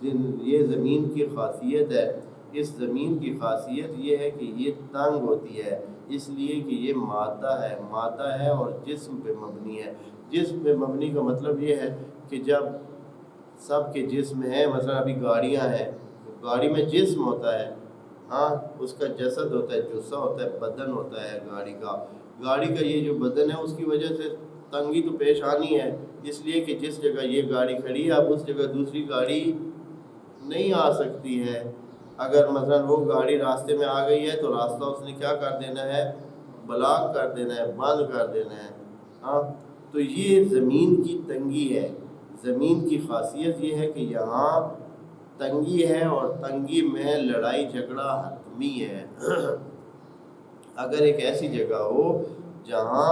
یہ زمین کی خاصیت ہے۔ اس زمین کی خاصیت یہ ہے کہ یہ تنگ ہوتی ہے، اس لیے کہ یہ مادہ ہے اور جسم پہ مبنی ہے۔ جسم پہ مبنی کا مطلب یہ ہے کہ جب سب کے جسم ہیں، مثلا ابھی گاڑیاں ہیں، گاڑی میں جسم ہوتا ہے، ہاں اس کا جسد ہوتا ہے، جثہ ہوتا ہے، بدن ہوتا ہے گاڑی کا یہ جو بدن ہے اس کی وجہ سے تنگی تو پیش آنی ہے، اس لیے کہ جس جگہ یہ گاڑی کھڑی ہے اب اس جگہ دوسری گاڑی نہیں آ سکتی ہے۔ اگر مثلا وہ گاڑی راستے میں آ گئی ہے تو راستہ اس نے کیا کر دینا ہے، بلاک کر دینا ہے، بند کر دینا ہے۔ ہاں تو یہ زمین کی تنگی ہے۔ زمین کی خاصیت یہ ہے کہ یہاں تنگی ہے اور تنگی میں لڑائی جھگڑا حتمی ہے۔ اگر ایک ایسی جگہ ہو جہاں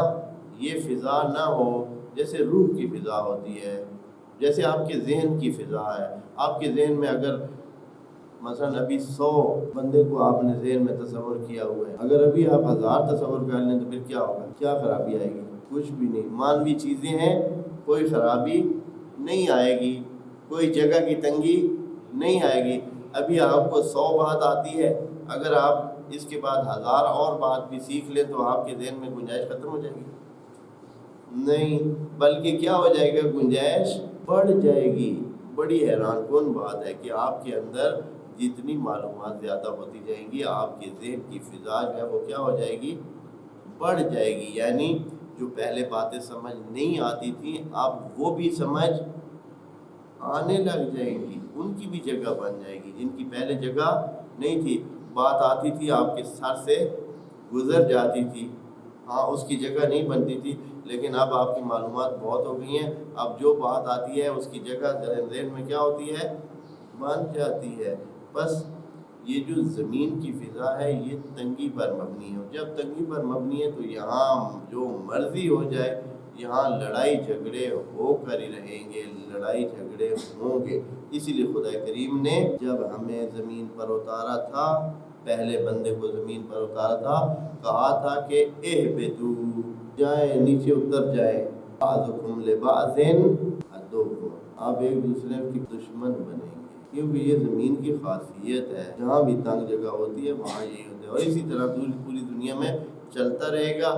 یہ فضا نہ ہو، جیسے روح کی فضا ہوتی ہے، جیسے آپ کے ذہن کی فضا ہے، آپ کے ذہن میں اگر مثلا ابھی 100 بندے کو آپ نے ذہن میں تصور کیا ہوا ہے، اگر ابھی آپ 1000 تصور کر لیں تو پھر کیا ہوگا؟ کیا خرابی آئے گی؟ کچھ بھی نہیں۔ مانوی چیزیں ہیں، کوئی خرابی نہیں آئے گی، کوئی جگہ کی تنگی نہیں آئے گی۔ ابھی آپ کو 100 بات آتی ہے، اگر آپ اس کے بعد 1000 اور بات بھی سیکھ لیں تو آپ کے ذہن میں گنجائش ختم ہو جائے گی؟ نہیں، بلکہ کیا ہو جائے گا؟ گنجائش بڑھ جائے گی۔ بڑی حیران کن بات ہے کہ آپ کے اندر جتنی معلومات زیادہ ہوتی جائیں گی، آپ کے ذہن کی فضا جو ہے وہ کیا ہو جائے گی؟ بڑھ جائے گی۔ یعنی جو پہلے باتیں سمجھ نہیں آتی تھیں اب وہ بھی سمجھ آنے لگ جائیں گی، ان کی بھی جگہ بن جائے گی جن کی پہلے جگہ نہیں تھی۔ بات آتی تھی آپ کے سر سے گزر جاتی تھی، ہاں اس کی جگہ نہیں بنتی تھی، لیکن اب آپ کی معلومات بہت ہو گئی ہیں، اب جو بات آتی ہے اس کی جگہ ذہن میں کیا ہوتی ہے؟ بن جاتی ہے۔ بس یہ جو زمین کی فضا ہے یہ تنگی پر مبنی ہے، جب تنگی پر مبنی ہے تو یہاں جو مرضی ہو جائے، یہاں لڑائی جھگڑے ہو کر ہی رہیں گے، لڑائی جھگڑے ہوں گے۔ اسی لیے خدا کریم نے جب ہمیں زمین پر اتارا تھا، پہلے بندے کو زمین پر اتارا تھا، کہا تھا کہ اہبطوا، جائیں نیچے اتر جائیں، بعضکم لبعض عدو، آپ ایک دوسرے کی دشمن بنیں گے، کیونکہ یہ زمین کی خاصیت ہے، جہاں بھی تنگ جگہ ہوتی ہے وہاں یہی ہوتا ہے، اور اسی طرح پوری دنیا میں چلتا رہے گا۔